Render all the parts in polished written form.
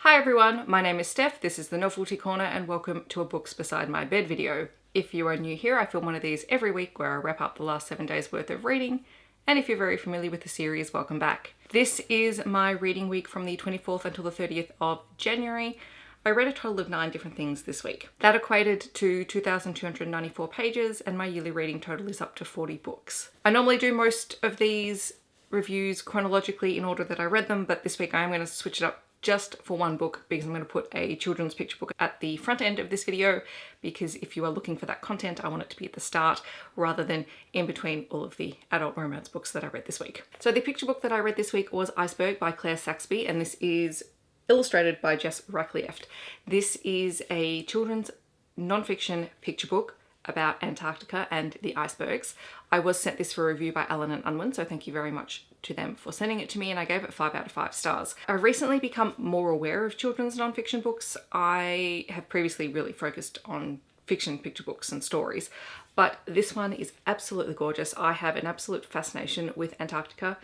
Hi everyone, my name is Steph, this is the Novelty Corner and welcome to a Books Beside My Bed video. If you are new here, I film one of these every week where I wrap up the last 7 days worth of reading, and if you're very familiar with the series, welcome back. This is my reading week from the 24th until the 30th of January. I read a total of 9 different things this week. That equated to 2,294 pages and my yearly reading total is up to 40 books. I normally do most of these reviews chronologically in order that I read them, but this week I am going to switch it up just for one book because I'm going to put a children's picture book at the front end of this video, because if you are looking for that content, I want it to be at the start rather than in between all of the adult romance books that I read this week. So the picture book that I read this week was Iceberg by Claire Saxby, and this is illustrated by Jess Ratcliffe. This is a children's non-fiction picture book about Antarctica and the icebergs. I was sent this for review by Alan and Unwin, so thank you very much to them for sending it to me, and I gave it 5 out of 5 stars. I've recently become more aware of children's non-fiction books. I have previously really focused on fiction picture books and stories, but this one is absolutely gorgeous. I have an absolute fascination with Antarctica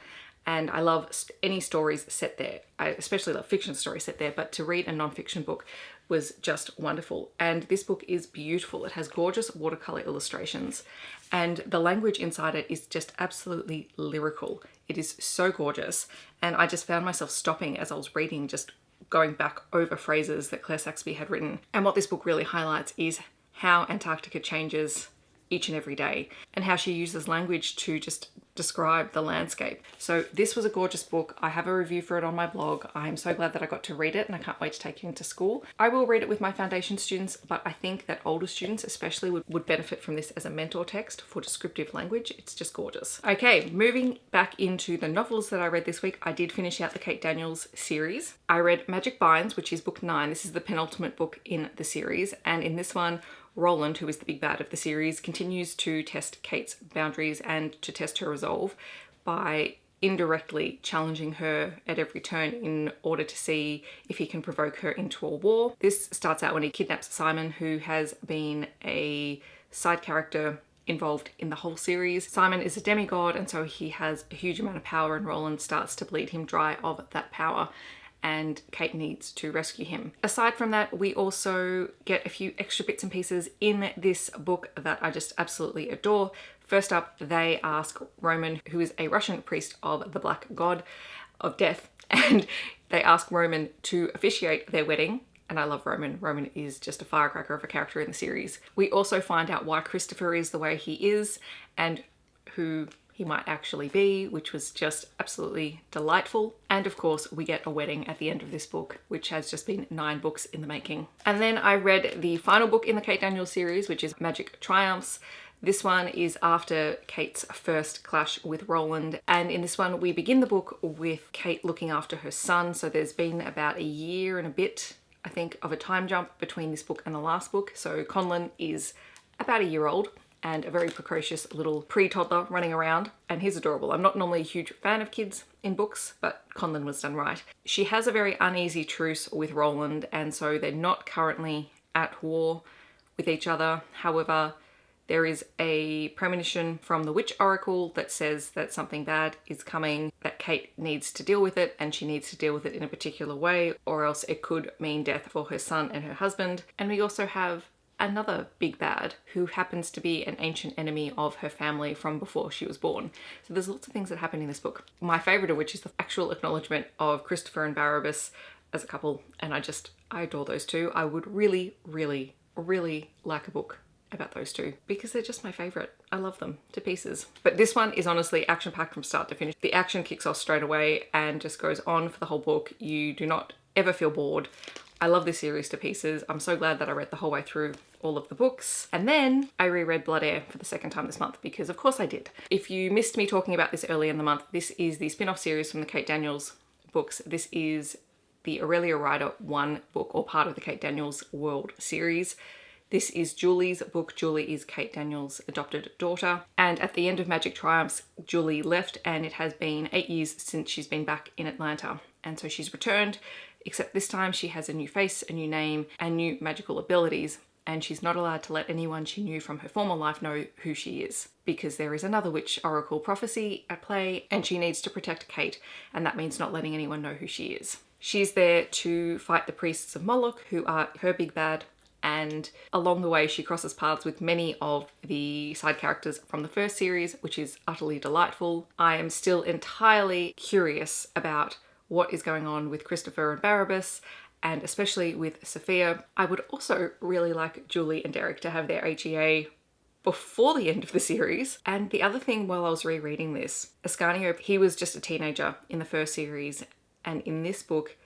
and I love any stories set there. I especially love fiction stories set there, but to read a non-fiction book was just wonderful. And this book is beautiful. It has gorgeous watercolor illustrations and the language inside it is just absolutely lyrical. It is so gorgeous. And I just found myself stopping as I was reading, just going back over phrases that Claire Saxby had written. And what this book really highlights is how Antarctica changes each and every day and how she uses language to just describe the landscape. So this was a gorgeous book. I have a review for it on my blog. I'm so glad that I got to read it and I can't wait to take it into school. I will read it with my foundation students, but I think that older students especially would benefit from this as a mentor text for descriptive language. It's just gorgeous. Okay, moving back into the novels that I read this week, I did finish out the Kate Daniels series. I read Magic Binds, which is book 9. This is the penultimate book in the series, and in this one, Roland, who is the big bad of the series, continues to test Kate's boundaries and to test her resolve by indirectly challenging her at every turn in order to see if he can provoke her into a war. This starts out when he kidnaps Simon, who has been a side character involved in the whole series. Simon is a demigod and so he has a huge amount of power, and Roland starts to bleed him dry of that power, and Kate needs to rescue him. Aside from that, we also get a few extra bits and pieces in this book that I just absolutely adore. First up, they ask Roman, who is a Russian priest of the Black God of Death, and they ask Roman to officiate their wedding. And I love Roman. Roman is just a firecracker of a character in the series. We also find out why Christopher is the way he is and who he might actually be, which was just absolutely delightful. And of course, we get a wedding at the end of this book, which has just been 9 books in the making. And then I read the final book in the Kate Daniels series, which is Magic Triumphs. This one is after Kate's first clash with Roland. And in this one, we begin the book with Kate looking after her son. So there's been about a year and a bit, I think, of a time jump between this book and the last book. So Conlon is about a year old and a very precocious little pre-toddler running around, and he's adorable. I'm not normally a huge fan of kids in books, but Conlon was done right. She has a very uneasy truce with Roland, and so they're not currently at war with each other. However, there is a premonition from the Witch Oracle that says that something bad is coming, that Kate needs to deal with it, and she needs to deal with it in a particular way, or else it could mean death for her son and her husband. And we also have another big bad who happens to be an ancient enemy of her family from before she was born. So there's lots of things that happen in this book. My favourite of which is the actual acknowledgement of Christopher and Barabbas as a couple, and I adore those two. I would really, really, really like a book about those two because they're just my favourite. I love them to pieces. But this one is honestly action-packed from start to finish. The action kicks off straight away and just goes on for the whole book. You do not ever feel bored. I love this series to pieces. I'm so glad that I read the whole way through all of the books. And then I reread Blood Heir for the second time this month because of course I did. If you missed me talking about this early in the month, this is the spin-off series from the Kate Daniels books. This is the Aurelia Rider 1 book, or part of the Kate Daniels World series. This is Julie's book. Julie is Kate Daniels' adopted daughter. And at the end of Magic Triumphs, Julie left, and it has been 8 years since she's been back in Atlanta. And so she's returned, except this time she has a new face, a new name, and new magical abilities. And she's not allowed to let anyone she knew from her former life know who she is, because there is another witch oracle prophecy at play and she needs to protect Kate, and that means not letting anyone know who she is. She's there to fight the priests of Moloch, who are her big bad, and along the way she crosses paths with many of the side characters from the first series, which is utterly delightful. I am still entirely curious about what is going on with Christopher and Barabbas, and especially with Sophia. I would also really like Julie and Derek to have their HEA before the end of the series. And the other thing, while I was rereading this, Ascanio, he was just a teenager in the first series, and in this book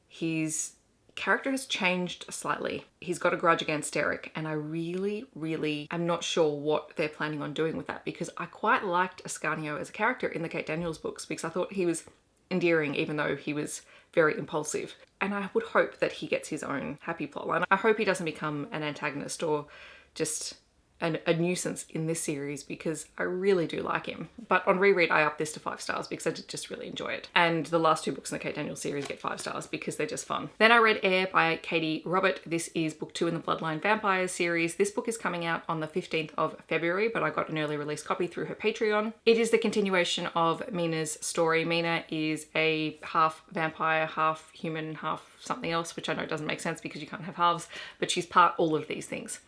his character has changed slightly. He's got a grudge against Derek, and I really am not sure what they're planning on doing with that, because I quite liked Ascanio as a character in the Kate Daniels books because I thought he was endearing even though he was very impulsive. And I would hope that he gets his own happy plotline. I hope he doesn't become an antagonist or just a nuisance in this series, because I really do like him. But on reread, I upped this to 5 stars because I did just really enjoy it. And the last 2 books in the Kate Daniels series get 5 stars because they're just fun. Then I read Heir by Katie Robert. This is book 2 in the Bloodline Vampires series. This book is coming out on the 15th of February, but I got an early release copy through her Patreon. It is the continuation of Mina's story. Mina is a half vampire, half human, half something else, which I know doesn't make sense because you can't have halves, but she's part all of these things.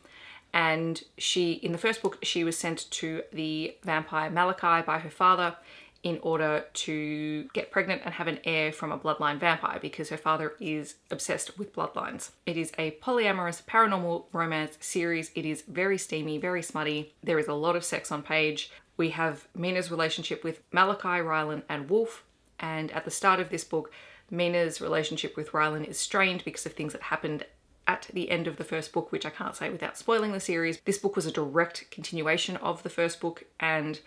And she, in the first book, she was sent to the vampire Malachi by her father in order to get pregnant and have an heir from a bloodline vampire, because her father is obsessed with bloodlines. It is a polyamorous paranormal romance series. It is very steamy, very smutty. There is a lot of sex on page. We have Mina's relationship with Malachi, Rylan, and Wolf. And at the start of this book, Mina's relationship with Rylan is strained because of things that happened at the end of the first book, which I can't say without spoiling the series. This book was a direct continuation of the first book, and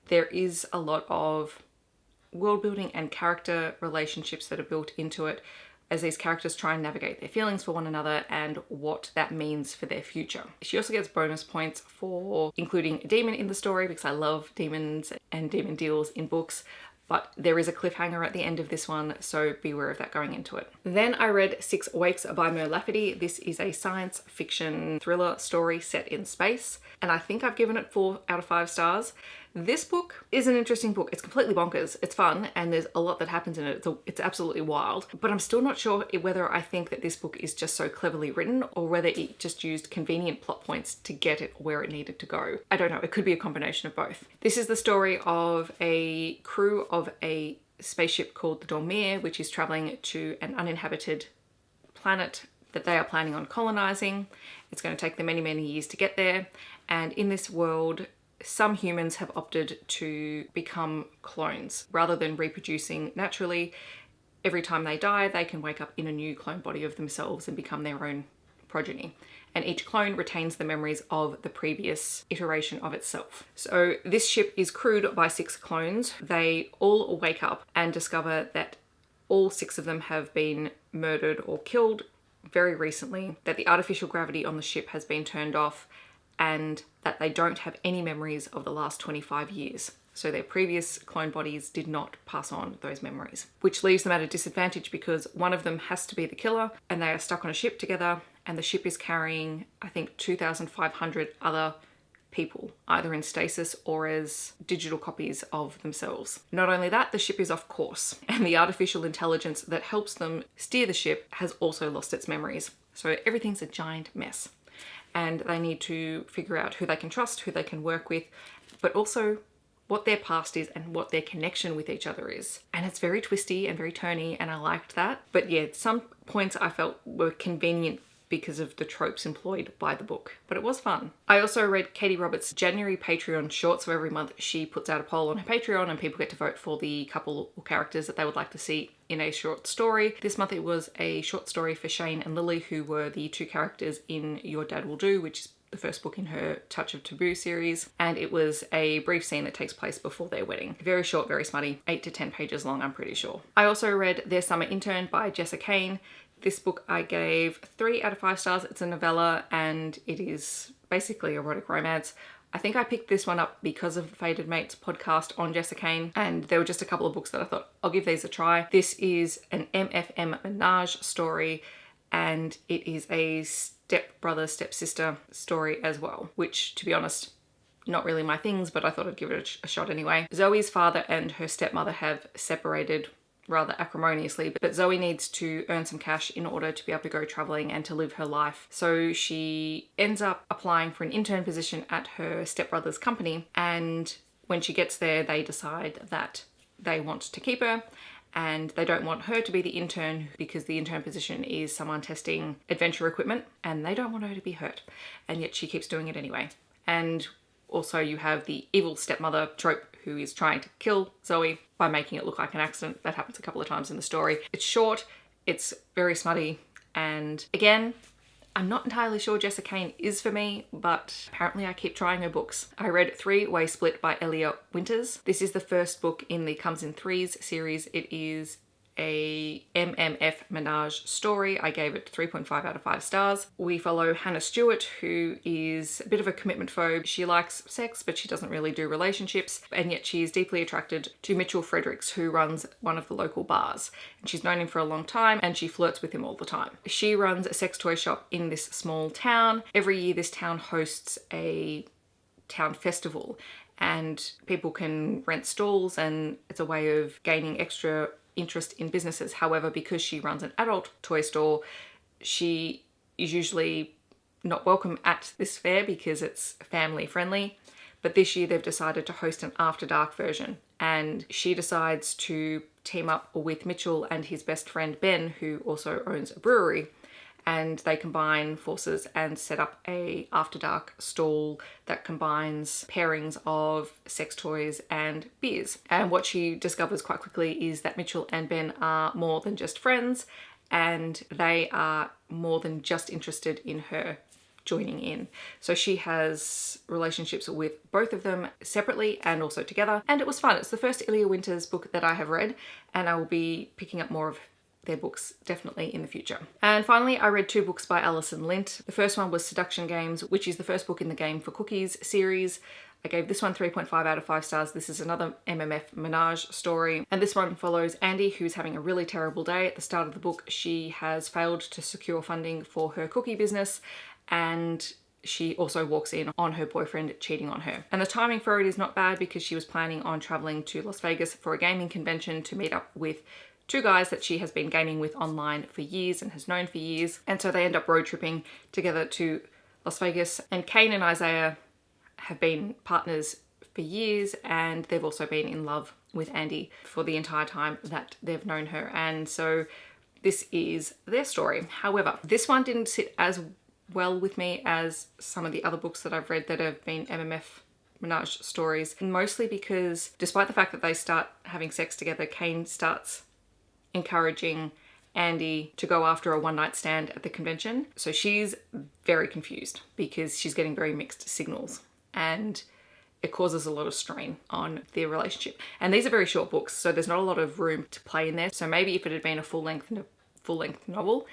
there is a lot of world building and character relationships that are built into it as these characters try and navigate their feelings for one another and what that means for their future. She also gets bonus points for including a demon in the story, because I love demons and demon deals in books. But there is a cliffhanger at the end of this one, so beware of that going into it. Then I read 6 Wakes by Mer Lafferty. This is a science fiction thriller story set in space, and I think I've given it 4 out of 5 stars. This book is an interesting book. It's completely bonkers. It's fun, and there's a lot that happens in it. It's absolutely wild. But I'm still not sure whether I think that this book is just so cleverly written or whether it just used convenient plot points to get it where it needed to go. I don't know. It could be a combination of both. This is the story of a crew of a spaceship called the Dormir, which is traveling to an uninhabited planet that they are planning on colonizing. It's going to take them many years to get there. And in this world, some humans have opted to become clones. Rather than reproducing naturally, every time they die, they can wake up in a new clone body of themselves and become their own progeny. And each clone retains the memories of the previous iteration of itself. So this ship is crewed by 6 clones. They all wake up and discover that all 6 of them have been murdered or killed very recently, that the artificial gravity on the ship has been turned off, and that they don't have any memories of the last 25 years. So their previous clone bodies did not pass on those memories, which leaves them at a disadvantage because one of them has to be the killer, and they are stuck on a ship together, and the ship is carrying, I think, 2,500 other people, either in stasis or as digital copies of themselves. Not only that, the ship is off course, and the artificial intelligence that helps them steer the ship has also lost its memories. So everything's a giant mess. And they need to figure out who they can trust, who they can work with, but also what their past is and what their connection with each other is. And it's very twisty and very turny, and I liked that. But yeah, some points I felt were convenient because of the tropes employed by the book, but it was fun. I also read Katie Roberts' January Patreon short, so every month she puts out a poll on her Patreon and people get to vote for the couple or characters that they would like to see in a short story. This month it was a short story for Shane and Lily, who were the 2 characters in Your Dad Will Do, which is the first book in her Touch of Taboo series, and it was a brief scene that takes place before their wedding. Very short, very smutty, 8 to 10 pages long, I'm pretty sure. I also read Their Summer Intern by Jessa Kane. This book I gave 3 out of 5 stars. It's a novella and it is basically erotic romance. I think I picked this one up because of Faded Mates podcast on Jessa Kane, and there were just a couple of books that I thought, I'll give these a try. This is an MFM Menage story, and it is a stepbrother, stepsister story as well, which, to be honest, not really my things, but I thought I'd give it a shot anyway. Zoe's father and her stepmother have separated rather acrimoniously, but Zoe needs to earn some cash in order to be able to go traveling and to live her life. So she ends up applying for an intern position at her stepbrother's company, and when she gets there, they decide that they want to keep her, and they don't want her to be the intern because the intern position is someone testing adventure equipment, and they don't want her to be hurt, and yet she keeps doing it anyway. And also you have the evil stepmother trope who is trying to kill Zoe by making it look like an accident. That happens a couple of times in the story. It's short, it's very smutty, and again, I'm not entirely sure Jessa Kane is for me, but apparently I keep trying her books. I read Three Way Split by Elliot Winters. This is the first book in the Comes in Threes series. It is a MMF Menage story. I gave it 3.5 out of 5 stars. We follow Hannah Stewart, who is a bit of a commitment phobe. She likes sex, but she doesn't really do relationships, and yet she is deeply attracted to Mitchell Fredericks, who runs one of the local bars. And she's known him for a long time, and she flirts with him all the time. She runs a sex toy shop in this small town. Every year this town hosts a town festival, and people can rent stalls, and it's a way of gaining extra interest in businesses. However, because she runs an adult toy store, she is usually not welcome at this fair because it's family friendly. But this year they've decided to host an after dark version, and she decides to team up with Mitchell and his best friend Ben, who also owns a brewery, and they combine forces and set up a after dark stall that combines pairings of sex toys and beers. And what she discovers quite quickly is that Mitchell and Ben are more than just friends, and they are more than just interested in her joining in. So she has relationships with both of them separately and also together, and it was fun. It's the first Ilya Winters book that I have read, and I will be picking up more of their books definitely in the future. And finally, I read 2 books by Alison Lint. The first one was Seduction Games, which is the first book in the Game for Cookies series. I gave this one 3.5 out of 5 stars. This is another MMF Menage story. And this one follows Andy, who's having a really terrible day. At the start of the book, she has failed to secure funding for her cookie business, and she also walks in on her boyfriend cheating on her. And the timing for it is not bad because she was planning on traveling to Las Vegas for a gaming convention to meet up with 2 guys that she has been gaming with online for years and has known for years. And so they end up road tripping together to Las Vegas. And Kane and Isaiah have been partners for years, and they've also been in love with Andy for the entire time that they've known her. And so this is their story. However, this one didn't sit as well with me as some of the other books that I've read that have been MMF Menage stories, mostly because despite the fact that they start having sex together, Kane starts encouraging Andy to go after a one-night stand at the convention. So she's very confused because she's getting very mixed signals, and it causes a lot of strain on their relationship. And these are very short books, so there's not a lot of room to play in there. So maybe if it had been a full-length novel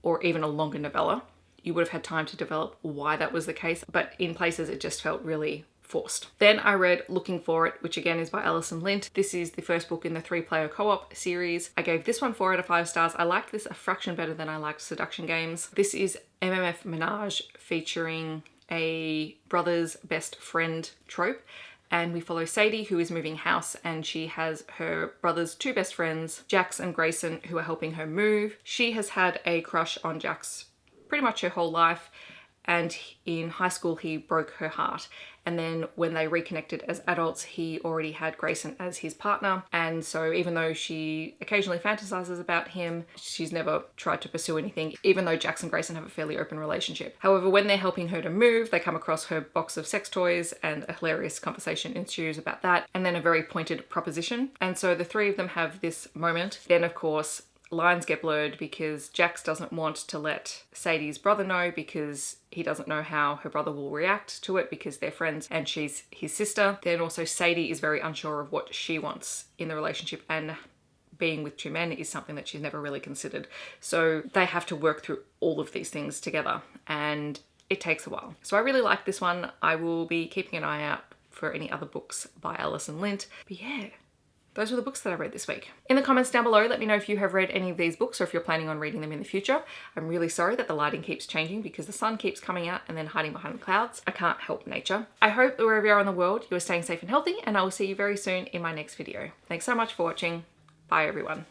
or even a longer novella, you would have had time to develop why that was the case. But in places it just felt really forced. Then I read Looking For It, which again is by Alison Lint. This is the first book in the 3-player co-op series. I gave this one 4 out of 5 stars. I liked this a fraction better than I liked Seduction Games. This is MMF Menage featuring a brother's best friend trope. And we follow Sadie, who is moving house, and she has her brother's 2 best friends, Jax and Grayson, who are helping her move. She has had a crush on Jax pretty much her whole life, and in high school he broke her heart. And then when they reconnected as adults, he already had Grayson as his partner. And so even though she occasionally fantasizes about him, she's never tried to pursue anything, even though Jax and Grayson have a fairly open relationship. However, when they're helping her to move, they come across her box of sex toys, and a hilarious conversation ensues about that, and then a very pointed proposition. And so the 3 of them have this moment. Then of course, lines get blurred because Jax doesn't want to let Sadie's brother know because he doesn't know how her brother will react to it because they're friends and she's his sister. Then also Sadie is very unsure of what she wants in the relationship, and being with 2 men is something that she's never really considered. So they have to work through all of these things together, and it takes a while. So I really like this one. I will be keeping an eye out for any other books by Alison Lint. But yeah, those were the books that I read this week. In the comments down below, let me know if you have read any of these books or if you're planning on reading them in the future. I'm really sorry that the lighting keeps changing because the sun keeps coming out and then hiding behind the clouds. I can't help nature. I hope that wherever you are in the world, you are staying safe and healthy, and I will see you very soon in my next video. Thanks so much for watching. Bye everyone.